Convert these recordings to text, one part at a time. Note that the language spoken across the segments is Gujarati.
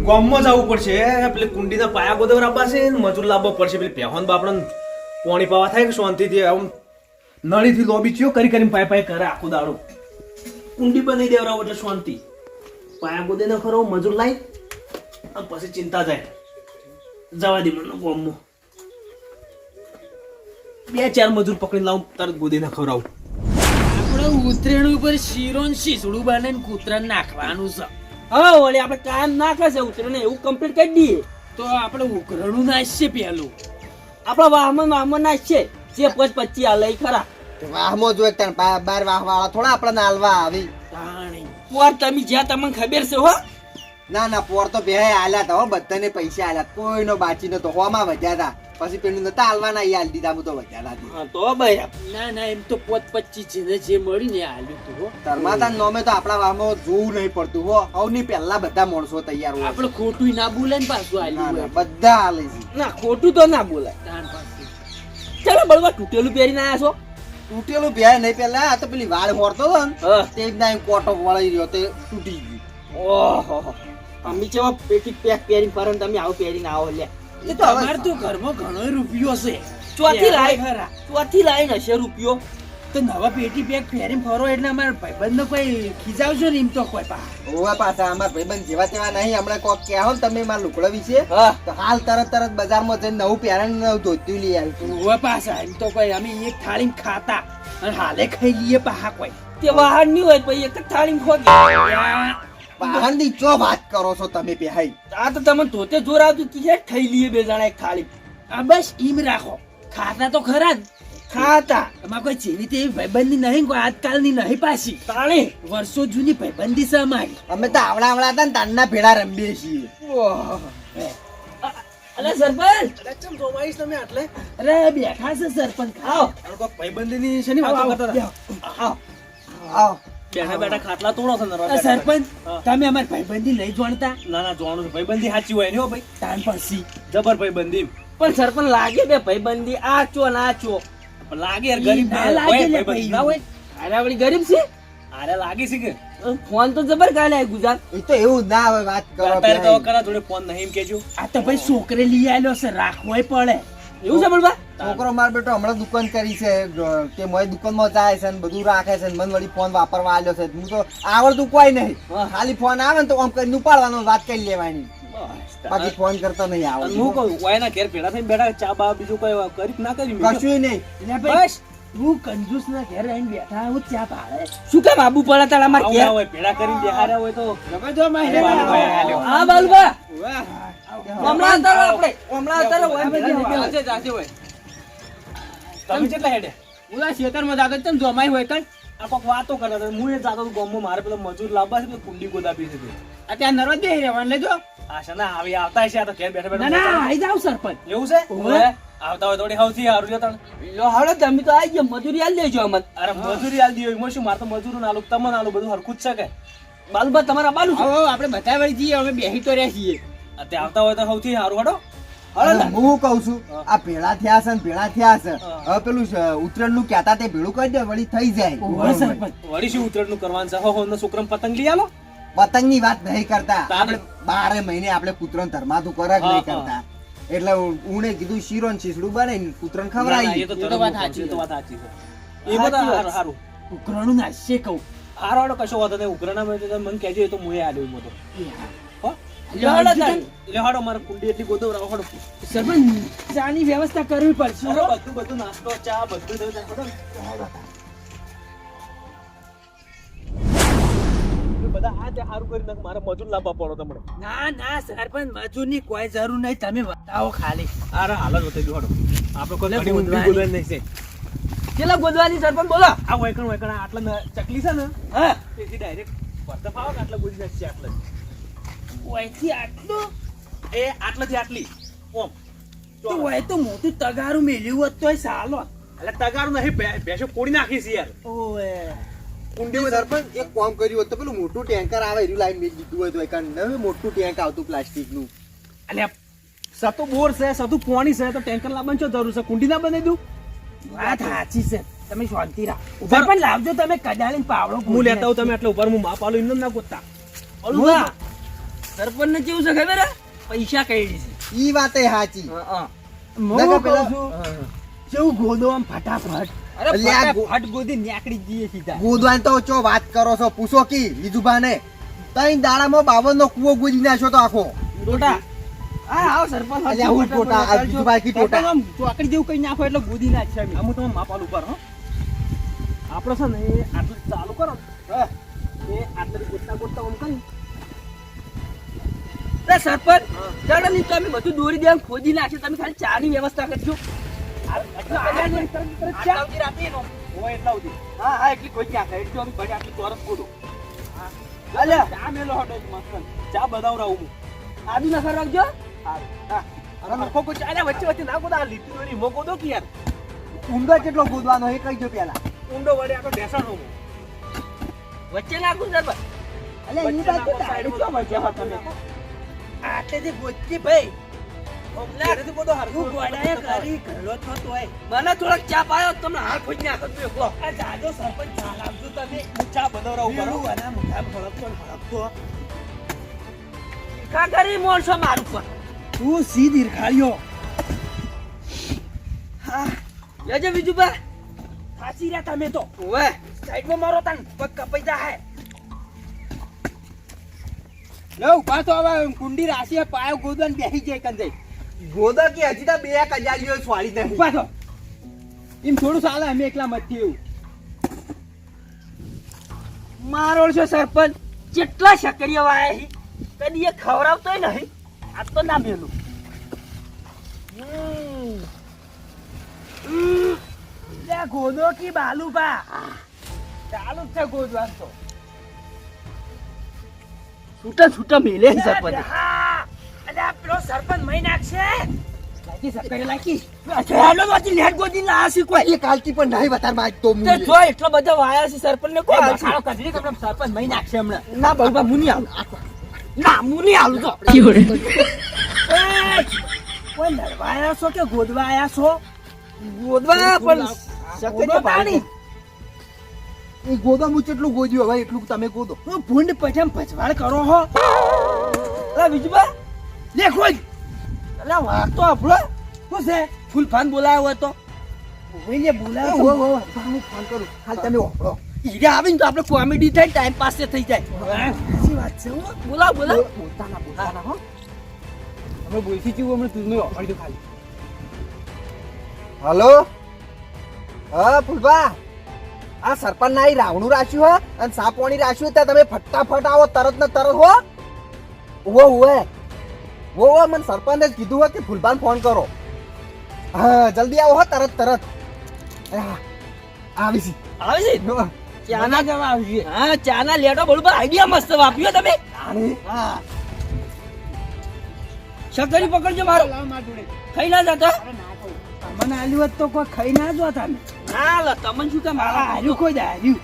ગામમાં જવું પડશે પેલી કુંડીના પાયા ગોદવરાબા છે ને મજૂર લાવવો પડશે પેલી પહેવાન બાપડે પાણી પાવા થાય કે શાંતિથી આમ નળીથી લોબી ચિયો કરી કરીને પાય પાય કરે આખો દાડો કુંડી બનાવી દેવરાવો એટલે શાંતિ પાયા ગોદે ન ખરો મજૂર લાઈ અને પછી ચિંતા જાય જવા દે મને ગામમાં 2-4 મજૂર પકડીને લાવું તરત ગોદે ન ખવડાવું આપણે ઉતરેણ ઉપર શીરો ને શીસડું બનાવીને કૂતરાને નાખવાનું છે. હા વળી આપણે કામ નાખે છે ઉતરે એવું કમ્પ્લીટ કરી દઈએ તો આપણે ઉકરણું નાખશે પેલું. આપણા વાહમાં નાખશે જે 25 આ લઈ ખરા વાહમાં જો તણ 12 વાહ વાળા થોડા આપણને હાલવા આવી. તાણી પોર તમે જ્યાં તમને ખબર છે હો ના ના પોર તો બે આલ્યા તા હો, બધાને પૈસા આલ્યા, કોઈનો બાચી નતો. હોમાં વધ્યા તા પછી પેલું નતા હાલવાના ઈ હાલ દીધા, હું તો વધ્યા તા. હા તો ભાઈ ના ના એમ તો 25 જેને જે મળી ને આલ્યું તું હો. ધર્માતા નોમે તો આપણા વાહમાં જોવું નહીં પડતું હો. હવની પહેલા બધા માણસો તૈયાર હોય. આપણે ખોટું ના બોલે ને પાછું ના આલ્યું ના હોય. બધા હાલે છે. ના ખોટું તો ના બોલાય. તાણ પાછું ચાલો બળવા તૂટેલું પહેરીને આયા છો તૂટેલું બે નહીં, પેલા આ તો પેલી વાળ હોરતો હતો ને હા તે જ ના કોટો વળી રહ્યો તે તૂટી ગયું. ઓહો અમે જેવા પેટી પેક પહેરીને ફરન તમે આવો પહેરીને આવો લે એ તો હવે તમારે તો ઘરમાં ઘણો રૂપિયો છે. ચોથી લાઈ ખરા ચોથી લાઈ હશે રૂપિયો તો નવા પેટી પેક ફેરીને ફરો એટલે અમારા ભાઈબંધનો કોઈ ખીજાવશો ને એમ તો કોઈ પા ઓવા પાછા અમાર ભાઈબંધ જેવા તેવા નહીં. હમણાં કોક કહો ને તમે મારા લુકડો વિશે હા તો હાલ તરત બજારમાં જઈને નવું પહેરણ નવું ધોતું લઈ આવ્યું. ઉવા પાછા એમ તો કોઈ અમે એક થાળીમાં ખાતા અને હાલે ખાઈ લઈએ પાહા કોઈ. તે વાહન નહીં હોય પછી એક જ થાળીમાં ખોગી વાહનની ચો વાત કરો છો તમે બેહાઈ? આ તો તમને ધોતે જોર આવતું કે ખાઈ લઈએ બે જણા એક થાળી આ બસ ઈમ રાખો, ખાતા તો ખરા જ. ખાતા એમાં કોઈ જેવી તેવી ભાઈબંધી નહીં, કોઈ આજકાલની નહીં પાછી. તાળી વર્ષો જૂની ભાઈબંધી છે અમારી. અમે તો આવડા હતા ને તાનના ભેડા રમીએ છીએ. ઓહો અલે સરપંચ ચમ જોમાઈશ તમે આટલે અરે બેઠા છે સરપંચ. આવો આ કોઈ ભાઈબંધીની છે ની વાતો કરતા હતા આવો આવો બેઠા બેઠા ખાટલા તોડો છો નરવા આ બેઠા સરપંચ હા. તમે અમારી ભાઈબંધી નહીં જાણતા? ના ના જોવાનું છે ભાઈબંધી સાચી હોય ને હો ભાઈ તાન પછી જબર ભાઈબંધી પણ સરપંચ લાગે બે ભાઈબંધી આ ચો ના ચો પણ લાગે યાર ગરીબ ના ના લાગે હોય લે ભાઈબંધી ના હોય અરે આપણી ગરીબ છે આરે લાગે છે કે ફોન તો જબર ગાલે ગુજરાત એ તો એવું ના હોય, વાત કરો અત્યારે તો બેહાઈ. કરા જોડે ફોન નહીં એમ કેજો આ તો ભાઈ છોકરે લઈ આવ્યો છે, રાખવોય પડે. એવું છે બળવા છોકરો માર બેટો હમણાં દુકાન કરી છે તે મોય દુકાનમાં જાય છે ને બધું રાખે છે ને મને વળી ફોન વાપરવા આલ્યો છે. હું તો આવડતું કોઈ નહીં, ખાલી ફોન આવે ને તો આમ કરીને ઉપાડવાનો, વાત કરી લેવાની, બાકી ફોન કરતો નહીં અને હું આવડતું. કહું વાયના ઘેર ભેડા થઈને બેઠા ચા બા બીજું કોઈ કરી ના કરી કશું નહીં. એટલે ભાઈ બસ હું કંજૂસ ના ઘેર આવીને બેઠા હું ચા પાડે. શું કામ આબુ પડે તારા માર આવડા ઘેર હોય ભેડા કરીને બેહાર્યા હોય તો જબરદસ્ત માહિતી બાલુભાઈ આલ્યો. હા બાલુભા વાહ. હમણાં તારો આપણે હમણાં તારો જાજે, જાજે હોય. તમે કેટલા હેડે ઓલા ખેતરમાં જાતો તને જોમાઈ હોય કણ. આ કોક વાતો કરે છે હું એ જાતો હતો ગામમાં મારે પેલો મજૂર લાવવા છે પેલો કુંડી ગોદાપી છે તે. અત્યારે નરવા દે રહેવાનું લેજો. આશા ના આવી આવતા છે આ તો ઘેર બેઠા ના ના બેઠા આઈ જાવ સરપંચ. એવું છે ઓવે. આવતા હોય થોડી હવથી હારું લ્યો તણ લો હાલો તમે તો આવી ગયા મજૂરી આલ દેજો અમને અરે મજૂરી આલ દીયો એમાં શું મારે તો મજૂરો ના આલું તમને આલું બધું હરખું જ છે કે બાલુભા તમારા બાલુ છે આવો આપણે બધા વળી જઈએ, અમે બેહી તો રહ્યા છીએ. અત્યારે આવતા હોય તો સૌથી સારું હડો અને હું કઉ છું આ ભેળા થયા છે ને ભેળા થયા છે, હા. હવે પેલું ઉત્તરાયણ નું કહેતા તે ભેળું કરી દે વળી થઈ જાય. ઓવે સરપંચ. વળી શું ઉત્તરાયણ નું કરવાનું છે હો ને છોકરાને પતંગ લઈ આલો પતંગ ની વાત નહીં કરતા, તારે. આપણે 12 મહિને આપણે કૂતરો ધર્માતું કરે જ નહીં હા, કરતા. એટલે ઉણે કીધું શીરો ને શીસડું બનાવીને કૂતરો ના, ના, ખવડાવી. એ તો એ તો ધર્મ વાત નું સાચી છે, એ તો છે. વાત સાચી છે એ બધા સાચી વાત સારું ઉકરણું નાખશે કહું. હારો હારો કશો વાંધો નહીં ઉઘરાણા માં તો મને કહેજો એ તો મુએ આલ્યું મોટો હો લે હાલો તાન. લે હાડો મારે કુંડી એટલી ગોદવ રાવ હાડો સરપંચ ચાની વ્યવસ્થા કરવી પડશે હો. અરે બધું બધું નાસ્તો ચા બધું થયું ત્યાં હાડો ને. બધા આ ત્યાં સારું કરી નાખ મારે મજૂર લાવવા પડો તમને ના ના સરપંચ મજૂરની કોઈ જરૂર નહીં, તમે બતાવો ખાલી. અરે હાલ જ બતાવી દો હાડો આપણે કોઈ લે, ઘડી ઊંધી ગોદવાની. ગોદવાની નહીં છે કેટલા ગોદવાની સરપંચ બોલો આ વૈકણ વૈકણ આટલા ચકલી છે ને હા તેથી ડાયરેક્ટ પડતા ફાવો ને આટલા ગોદી નાખશે આટલા ઓયથી આટલું એ આટલાથી આટલી ઓમ તો ઓય તો મોટું તગારું મેલ્યું હોત તોય સાલો. એટલે તગારું નહીં ભેંસો કોડી નાખી છે યાર ઓએ કુંડીમાં સરપંચ એક કામ કર્યું હોત તો પેલું મોટું ટેન્કર આવે એનું લાઈન મેં દીધું હોય તો એક નવું મોટું ટેન્ક આવતું પ્લાસ્ટિક નું. એટલે સતુ બોર છે સતુ પાણી છે તો ટેન્કર લાવવાની શું જરૂર છે કુંડી ના બનાવી દઉં વાત સાચી છે, તમે શાંતિ રાખ. ઉભા રહો. સરપંચ લાવજો તમે કડાળીને પાવડો હું લેતા હું તમે એટલે ઉપર હું માપ આલું એમને ના ગોતતા બાલુભા સરપંચને કેવું છે ખબર હે? પૈસા કાઢી છે. ઈ વાતે સાચી. હા. હું નકર કહું પેલા- છું, કેવું ગોદો આમ ફટાફટ. અરે અલ્યા, ફટાફટ ગોદી નીકળી જઈએ સીધા. ગોદવાન તો ચો વાત કરો છો, પૂછો કી લીધુભાને. તઈ દાડામાં 52 નો કૂવો ગોદી નાખ્યો તો આખો. ટોટા. હા આવો સરપંચ. અલ્યા, હું ટોટા, આ બીજુભાઈ કી ટોટા. આમ ચોકડી જેવું કઈ નાખો એટલે ગોદી નાખશે અમે. આમ તમે માપાલ ઉપર હો આપણે છે ને એ આટલું ચાલુ કરો ને, એ આટલી ગોટતા ગોટતા આમ કરી અરે સરપંચ ચાલો નહીં તો અમે બધું દોરી દે ખોદી નાખશે. તમે ખાલી ચાની વ્યવસ્થા કરજો. હોય એટલા સુધી. હા હા એટલી કોઈ ક્યાં એટલે અમે બને આટલી ચોરસ ગોદો. અલ્યા ચા મેલો હટો મસ્ત ચા બધાવરાવું હું. આદુ નખર રાખજો. અરે નખો કોઈ ચાલ્યા વચ્ચે વચ્ચે ના ગોદા લીટી દોરી મો ગોદો કે યાર ઊંડો કેટલો ગોદવાનો એ કહી દો પેલા. ઊંડો વડે આ તો બેસણ હું વચ્ચે નાખું સરપંચ. અલ્યા, ઈ બાજુ તો આડી ચો વચ્ચે હો તમે. આટલેથી ગોચી ભાઈ. ઘરેથી ગોદો હારું. હું ગોડાએ કરી ઘરલો છો તોય. મને થોડોક ચા પાયો તમને હાલ ખોજી નાખો તમે કહો. આ જાજો સરપંચ ચાલ આવજો તમે. હું ચા બધાવરાવું કરો. પેલું આના મોઢા ભડકતો ને ભડકતો. ખા કરી મોણસો મારું પર. તું સી દીર્ઘાળ્યો. લેજો બીજું બા. થાચી રહ્યા તમે તો. ઓવે. સાઈડમાં મારો તાન પગ કપાઈ જાહે. લો ઉભા તો હવે કુંડી રાશિએ પાયો ગોદવાન બેસી જાય કંદે. ગોદા કે હજી તો 2 કજાલીઓ છવાડી નહીં. ઉભા તો. એમ થોડું ચાલે અમે એકલા મત એવું. મારો છો સરપંચ કેટલા શકરીયા વાયા છે કદી એ ખવડાવતોય નહીં. આ તો ના મેલું. લે ગોદો કી બાલુબા. ચાલુ જ છે ગોદવાન તો. છૂટા છૂટા મેલે છે સરપંચ. અલ્યા પેલો સરપંચ મહી નાખશે. લાગી સકરે લાગી. ચાલો માંથી લેટ ગોદી ના આસી કોઈ. એ કાલથી પણ નહીં બતાર માં તો તે જો એટલો બધા વાયા છે સરપંચ ને કોઈ હાલ છે. ખાડો કઢી કે સરપંચ મહી નાખશે હમણાં. ના બાબા મુની આલું. ના મુની આલું તો. કોઈ નરવાયા છો કે ગોદવાયા છો? ગોદવા પણ ગોદો તાણી. એ ગોદા હું કેટલું ગોદ્યું હવે એટલું તમે ગોદો. હું ભૂંડ પછામ પછવાડ કરો હો. અલા બીજુબા લે ખોજ. અલા વાત તો આપણો શું છે? ફૂલફાન બોલાયો હોય તો ઓય લે બોલાવ ઓ ઓ હું ફોન કરું ખાલી તમે વાપરો. હીરે આવીને તો આપણે કોમેડી થાય ટાઈમ પાસ થઈ જાય. સાચી વાત છે હો. બોલાવ બોલાવ. બોલતાના હો. અમે બોલથી જીવ અમે તું નો અડધું ખાલી. હલો હા ફૂલબા, આ સરપંચ ના રાવણું રાખ્યું હે અને સાપવાણી રાખ્યું ત્યાં તમે ફટાફટ આવો તરત ને તરત હો. ઓવે મને સરપંચે જ કીધું હોય કે ફૂલબાને ફોન કરો. હા જલ્દી આવો હો તરત તરત. આવી છી. આવે છે ચાના જવા આવશે. હા ચાના લેટો બોલું આઈડિયા મસ્ત વાપ્યો તમે. હા શકરી પકડજો મારો. લાવ માર જોડે. ખાઈ ના જતો. અરે ના કહું. તમને આલ્યું હોત તો કોઈ ખાઈ ના જો તમે. ના લો તમને શું કામ આ હાર્યું કોઈ દે હાર્યું.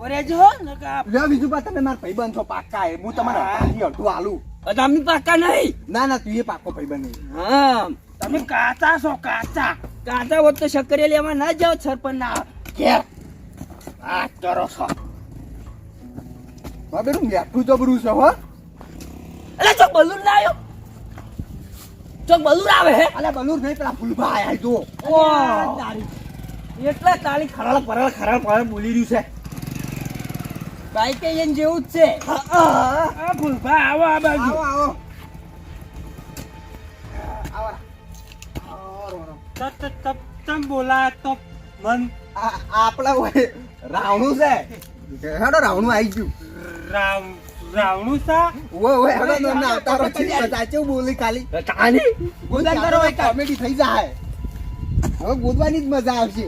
ઓરે જો ને કા લ્યો બીજું પા તમે મારા ભાઈબંધ છો પાક્કા એ હું તમારા હાથથી અડધું આલું. અમી પાકા નહીં. ના તું એ પાક્કો ભાઈબંધ નહીં. હા તમે કાચા છો કાચા. કાંટા હોત તો શકરિયા લેવા ના જાવ સરપંચ ના ઘેર. વાત કરો છો. હા બેટું મેઠું જબરું છે હો. અલે ચોક બલૂન લાયો. ચોક બલૂન આવે હે. અલે બલૂર નહીં પેલા ફૂલબા આયા જો. એટલે તાળી ખરાળ પરળ બોલી રહ્યું છે. બાઈક એને જેવું જ છે. આ ફૂલભા આવો આ બાજુ. આવો તમ બોલા તો મન આપડા હોય રાવણું છે. હેડો રાવણું આવી ગયું. રાવણું સા ઓય હેડો તમને આવતારો છે સાચું બોલી ખાલી. તાણી ગોદા કરો એક કોમેડી થઈ જાય. હવે ગોદવાની જ મજા આવશે.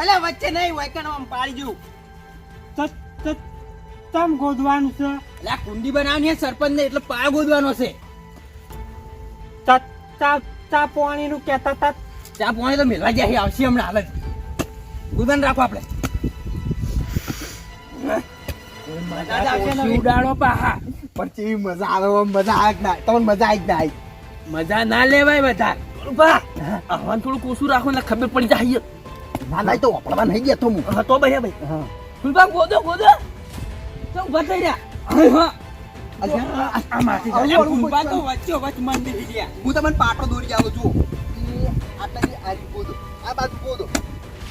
અલે વચ્ચે નહીં વૈકણ આમ પાડી જુ. તમ ગોદવાનું છે. અલા કુંડી બનાવવાની છે સરપંચ ને એટલે પાયો ગોદવાનો છે. ચા પાણી નું કેતા તા. ચા પાણી તો મેળવા જાય આવશે હમણાં હાલ જ. ગોદન રાખો આપણે. ઉડાડો પાહા. પણ કેવી મજા આવે મજા આવે કે ના તમને મજા આવી જ ના આવી. મજા ના લેવાય બધા. બા આમાં થોડું કોસું રાખો ને ખબર પડી જાય. ના ના, એ તો વાપરવા નહીં ગયા તો હું. હા તો ભાઈ હા. ફૂલબા ગોદો તો ઉભા થઈ રહ્યા અલ્યા, આ માથે આવું, જા. આવું, ફૂલબા તો આવું. વચ્ચો વચ્ચ મંડી ગયા હું તમને પાટો દોરી આવું છું. આટલાથી આ રીતે ગોદો, આ બાજુ ગોદો.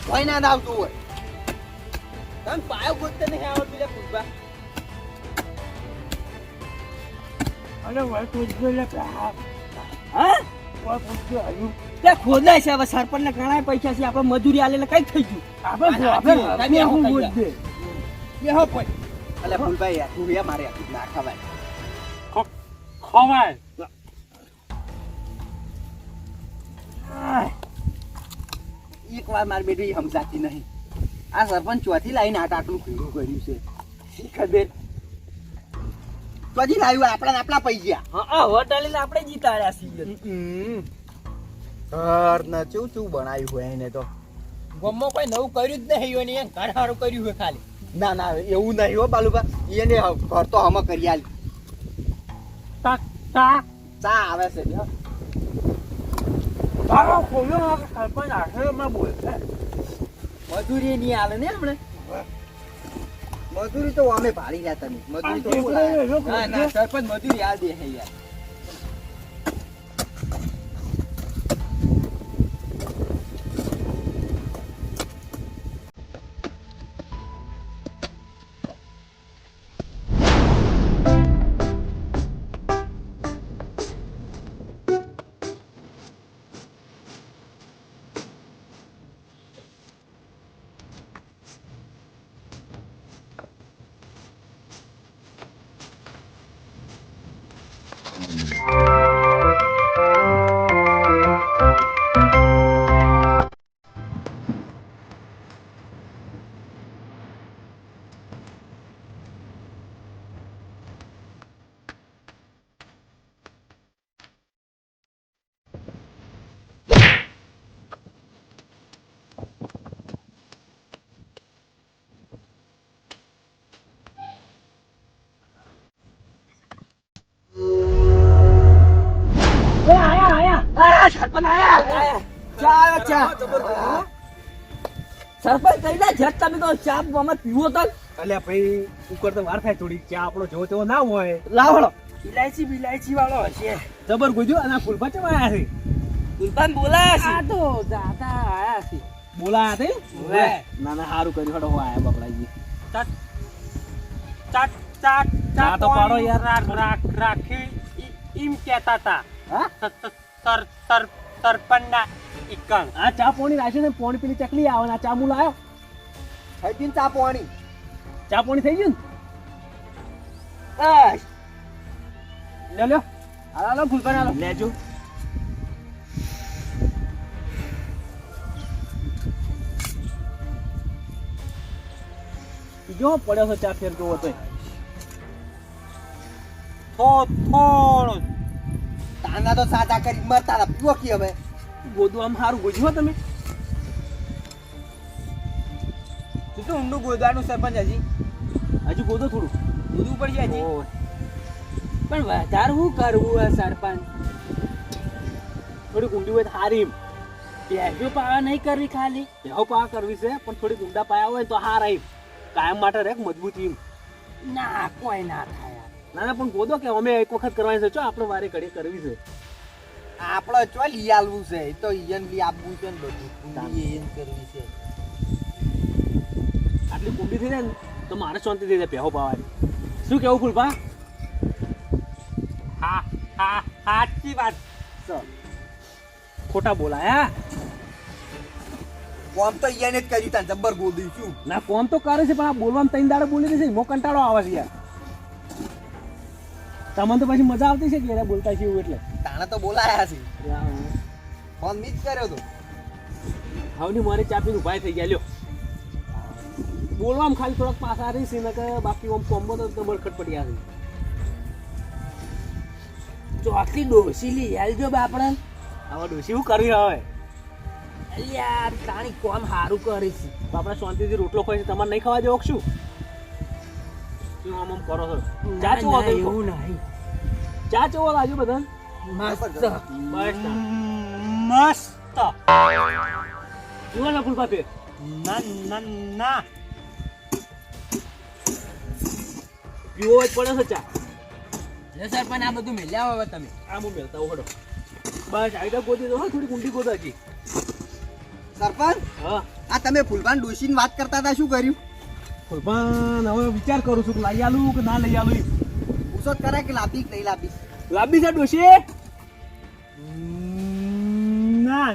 કોઈ ના આવતું હોય. તને પાયો ગોતતે નહીં આવડતું લે ફૂલબા અરે વાય પૂછજો લે હા વાય પૂછજો આવ્યું તે ખોદાય છે હવે સરપંચ ને ઘણા પૈસા છે આપણે મજૂરી આલે કઈ થઈ ગયું આપણે હું બોલ દે બેહો કોઈ અલ્યા ફૂલભાઈ યાર, તું યાર મારે આટલું ના ખવાય. ખવાય એક વાર મારી બેટી સમજાતી નહીં. આ સરપંચ ચોથી લાવીને આટલું ભેગું કર્યું છે. શી ખબર ચોથી લાવ્યું આપણા ને આપણા પૈસા. હા હોટલ આપણે જીતાડ્યા છીએ ઘર ને ચેવું ચેવું બનાવ્યું હોય એને તો. ગમમાં કોઈ નવું કર્યું જ નહીં હોય ને ઘર સારું કર્યું હોય ખાલી ના ના, એવું નહીં હો બાલુબા. એને ઘર તો હમ કરી આલી. ટાક ટાક ચા આવે છે લ્યો. તારો ખોલ્યો સરપંચ આખેમાં બોલ મજૂરી નહીં આલે ને આપણે. મજૂરી તો અમે ભાડી રહ્યા તમે. મજૂરી તો બોલાય. ના ના સરપંચ મજૂરી આ દે હે યાર સરપંચ આયા ચા આવ્યો ચા સરપંચ કઈ ના જત તમે તો ચા અમે પીવો તો અલ્યા ભાઈ ઉપર તો વાર થાય થોડી ચા આપણો જેવો તેવો ના હોય. લાવડો ઇલાયચી વાળો હશે જબર ગુજ્યો અને આ ફૂલપા ચમ આયા છે? દુલબાન બોલાયા છે તો જાતા આયા છે બોલાયા તે? ઓવે. ના ના સારું કર્યું હડો આયા બપડાજી. ચાટ ચાટ ચા તો પાડો યાર. રાખી ઈમ કહેતા હતા હા? સરપંચના ઈકણ આ ચા પોણી રાખી ને પોણી પેલી ચકલી આવે ને આ ચા હું લાયો. થઈ ગઈ ને ચા પાણી. ચા પોણી થઈ ગયું બસ ને? લ્યો હાલો ફૂલપા હાલો લેજો. જો પડ્યો છે ચા ફેર જોવો તોય. થોડું તાના તો સાદા કરી મરતા હતા. પીવો કી હવે. ગોદું આમ સારું ગોજ્યું હો તમે. તું તો ઊંડું ગોદવાનું સરપંચ હજી હજુ ગોદો થોડું. દૂધું પડશે હજી ઓય. પણ વધારે શું કરવું આ સરપંચ થોડી ઊંડી હોય તો હારી. પહેજો પાવા નહીં કરવી ખાલી બેહો પા કરવી છે પણ થોડી ઊંડા પાયા હોય તો હાર આવી કાયમ માટે રેક મજબૂતી. ના કોઈ ના થાય ના ના પણ ગોદો કે અમે એક વખત કરવાની છે ચો આપણે વારે ઘડી કરવી છે. આપણે ચો લઈ આલવું છે. એ તો ઈયન લઈ આપવું છે ને બધું. ઈયન કરવી છે. આટલી કુંડી થઈ જાય ને તો મારે શાંતિ થઈ જાય બેહો પાવાની. શું કેવું ફૂલપા? સાચી વાત ખોટા બોલાયા. કોમ તો ઈયન જ કર્યું તા જબ્બર ગોદી છું. ના કોમ તો કરે છે પણ આ બોલવામાં ત્રણ દાડે બોલી દે છે મો કંટાળો આવે છે યાર. તમને તો પછી મજા આવતી છે કે એને બોલતા છે એવું એટલે. તાણે તો બોલાયા છે. ફોન મિસ કર્યો તો. હવની મારી ચાપી ઉભા થઈ ગયા લ્યો. બોલવામાં ખાલી થોડાક પાછા રહી છે ને કે બાકી આમ કોમ્બો તો ડબલ ખટપટી આવે. ચોથી ડોસી લઈ આલજો બાપડા આવા ડોસી શું કરવી હવે? યાર તાણી કોમ સારું કરે છે આપણે શાંતિથી રોટલો ખાઈ છે તમારે નહીં ખાવા દેવો કે શું? શું આમ આમ કરો છો? ચા ચેવો હતો ઈ કહો. એવું નહીં ચા ચેવો લાગ્યો બધા? મસ્ત બસ મસ્ત જુઓ ને ફૂલપા ફેર. ના ના ના પીવો જ પડે છે ચા. લે સરપંચ આ બધું મેલ્યા હવે તમે આ હું મેલતા હોઉં હડો. બસ આઈડા ગોદી દો, થોડી કુંડી ગોદા હજી. સરપંચ હા આ તમે ફૂલભાન ડોશીની વાત કરતા હતા, શું કર્યું? પણ હવે વિચાર કરું છું કે લઈ આલું કે ના લઈ આલું. પૂછો કરે કે લાંબી કે નહીં લાંબી? લાંબી છે ડોશી? ના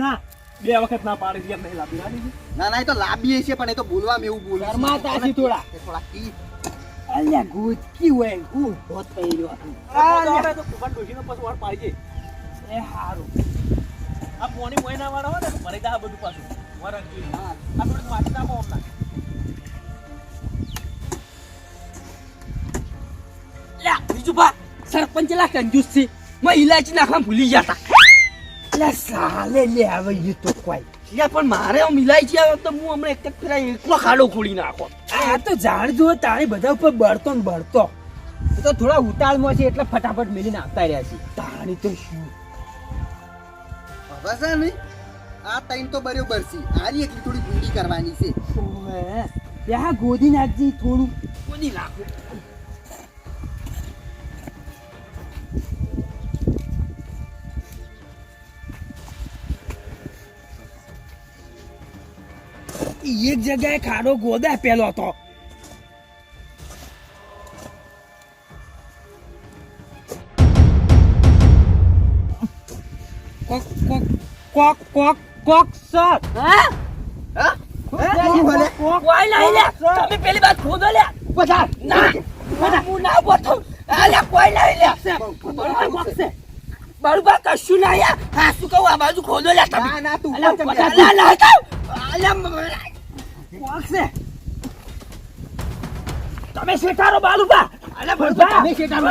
ના બે વખત ના પાડી દીધી, એમ નહીં લાંબી ના દીધી. ના ના, એ તો લાંબી છે, પણ એ તો બોલવામાં એવું બોલું છું. શરમાતા હશે થોડા. એ થોડા કી. અલ્યા ગોચકી હોય હું હોત થઈ રહ્યો હતો. હવે તો કુંભાર ડોશીનો પાછો વાળ પાડી એ હારું આ પોણી મહિના વાળા હોય ને તો ભરાઈ જાય બધું પાછું વરસ જોઈએ. આ થોડું વાંચી નાખો હમણાં. લ્યા બીજું બા સરપંચ લા કંજૂસ છે મેં ઇલાયચી નાખવા ભૂલી ગયા તા લે સાલે લે આવે એ તો કોઈ લ્યા પણ મારે આમ ઇલાયચી આવે તો હું હમણાં એક જ ફેરા એકલો ખાડો ખોલી નાખો આ તો ઝાડ જો તારે બધા ઉપર બળતો ને બળતો એ તો થોડા ઉતાળમાં છે એટલે ફટાફટ મેલીને આવતા રહ્યા છે તાણી તો શું હવે છે ને આ તૈન તો બરોબર છે, આની એટલી થોડી ગુંડી કરવાની છે. ઓવે ત્યાં ગોદી નાખજી થોડું કોની નાખો એક જગ્યાએ ખાડો ગોદા પેલો હતો કોક કોક કોક કોક કોક સર હા હા? શું ભલે? કોઈ નહીં લ્યા તમે પેલી બાદ ખોદો લ્યા બધા ના હું ના બોતો અલ્યા કોઈ નહીં લ્યા બરોબર કશું ના યાર હા શું કહું આ બાજુ ખોદો લ્યા તમે ના ના, તું અલ્યા ઉપર બધા ચમ ના અલ્યા કોક છે તમે શેઠારો બાલુબા અલ્યા બરોબર તમે શેઠારો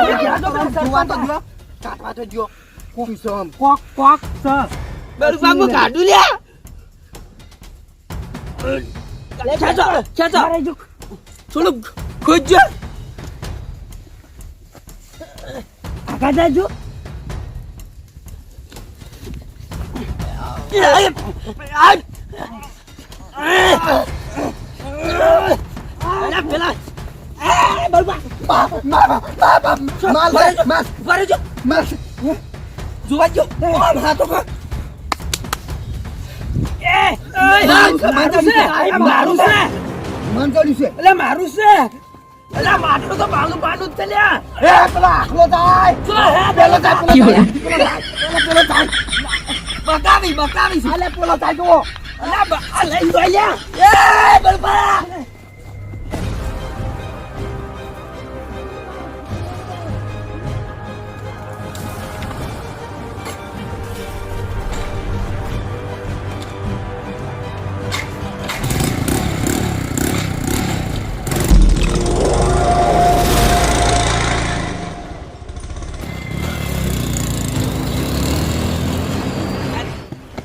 જોવા તો જો, કાઢવા તો જો. શું છે આમ? કોક કોક સર બરોબર હું કાઢું લ્યા ખેંચો ખેંચો થોડું ખોજો આગળ જાજો પેલા જોવા જો હાથો મારું છે મન કર્યું છે. એટલે મારું છે એટલે માટલું તો બાલું બાલું જ છે લ્યા એ પેલો આખલો થાય. જો હે પેલો થાય પેલો થાય બકાવી બકાવી છે આલે પેલો થાય જુઓ. અલા આ લઈ જો લ્યા એ બરબા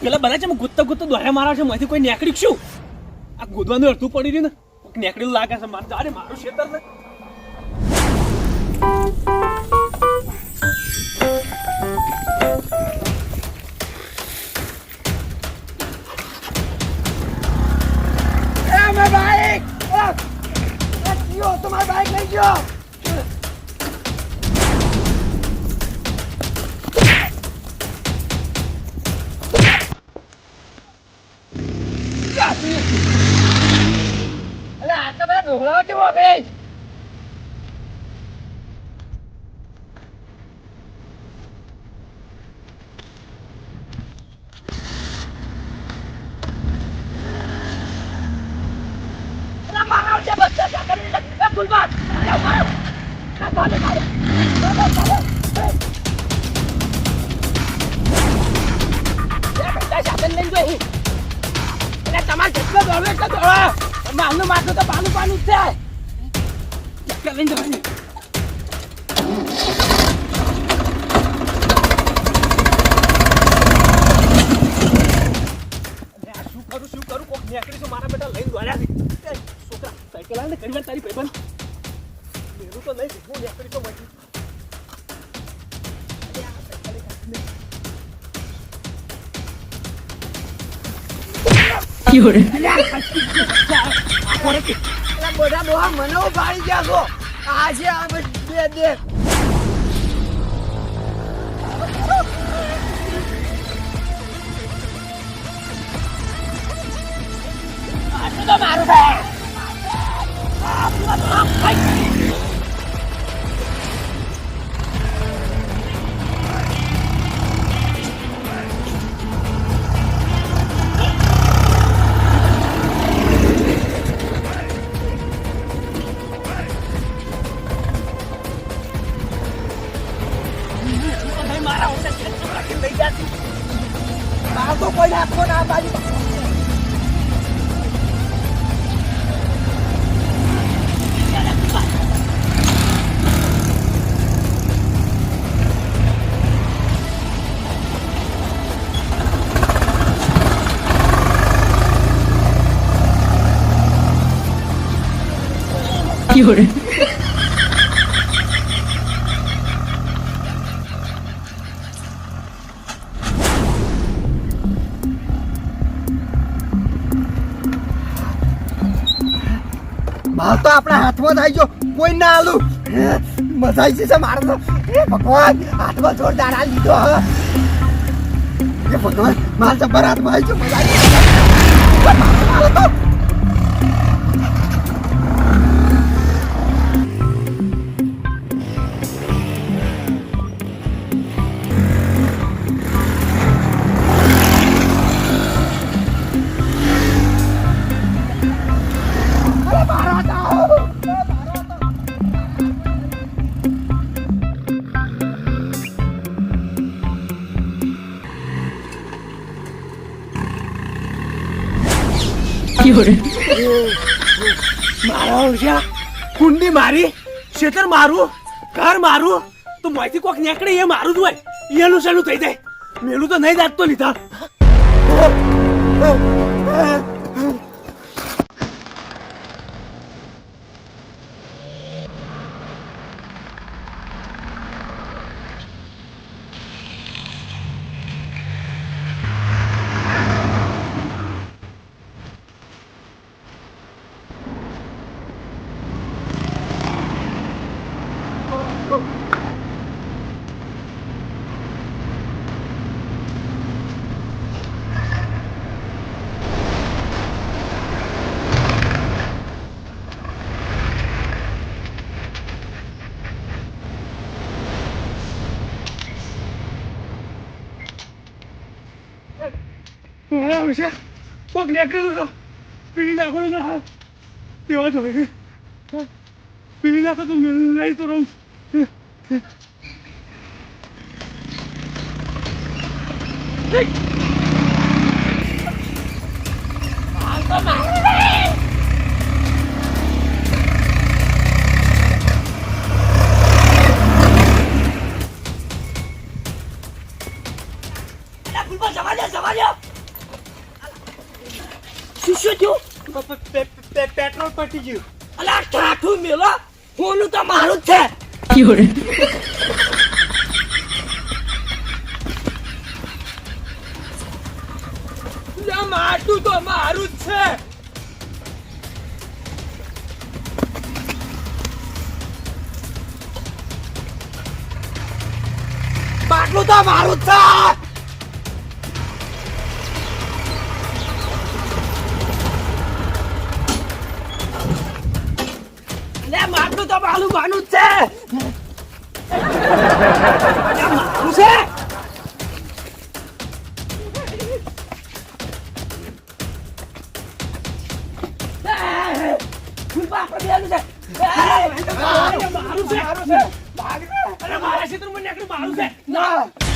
પેલા બધા છે ગુત્તા ગુત્તા દોડ્યા મારા છે, માંથી કોઈ નેકડી શું આ ગોદવાનું અડધું પડી રહ્યું ને નેકડી લાગે છે મારે જાડે મારું ખેતર ને તમારી બાઈક લઈ ગયો અલે આ તો બધા ઢોકળાઓ કેવો ભાઈ મારા છે બચ્ચા જા કરી ફૂલબાત તમારે જેટલો દોડો એટલો દોડો માનું માથું તો પાનું પાનું જ છે લઈને જવાની શું કરું કોક નેકડી છે મારા બેટા લઈને દોડ્યા છે. છોકરા સાયકલ આવે ને ઘણી વાર તારી ભાઈબંધ મેરું તો નહીં હું નેકડી તો મળી બધા ડોહા મને ઉભાડી ગયા છો આ છે આ બે દે આટલું તો મારું છે તો કોઈ નાખો ના બાજુ માલ તો આપણા હાથમાં થઈ ગયો કોઈ ના આલું મજા આવી છે મારે તો એ ભગવાન હાથમાં જોરદાર આ લીધો હા એ ભગવાન માલ જબર હાથમાં આવી ગયો મજા આવી તો મારા ઓછા કુંડી મારી ખેતર મારું ઘર મારું તો મોયથી કોક નીકળે એ મારું જ હોય એનું શેનું થઈ જાય મેલું તો નહીં જાતતો લીધા કોક નીકળ્યું પીડી નાખો ના તેવા જ હોય પીડી નાખો તો લઈ તો રહું પેટ્રોલ પટી ગયું અલા ઠાઠું મેલો ફોનું તો મારું જ છે માટું તો મારું જ છે માટલું તો મારું જ છે માટલું તો મારું માનું જ છે મારું છે મારા ક્ષેત્રમાં નીકળ્યું મારું છે ના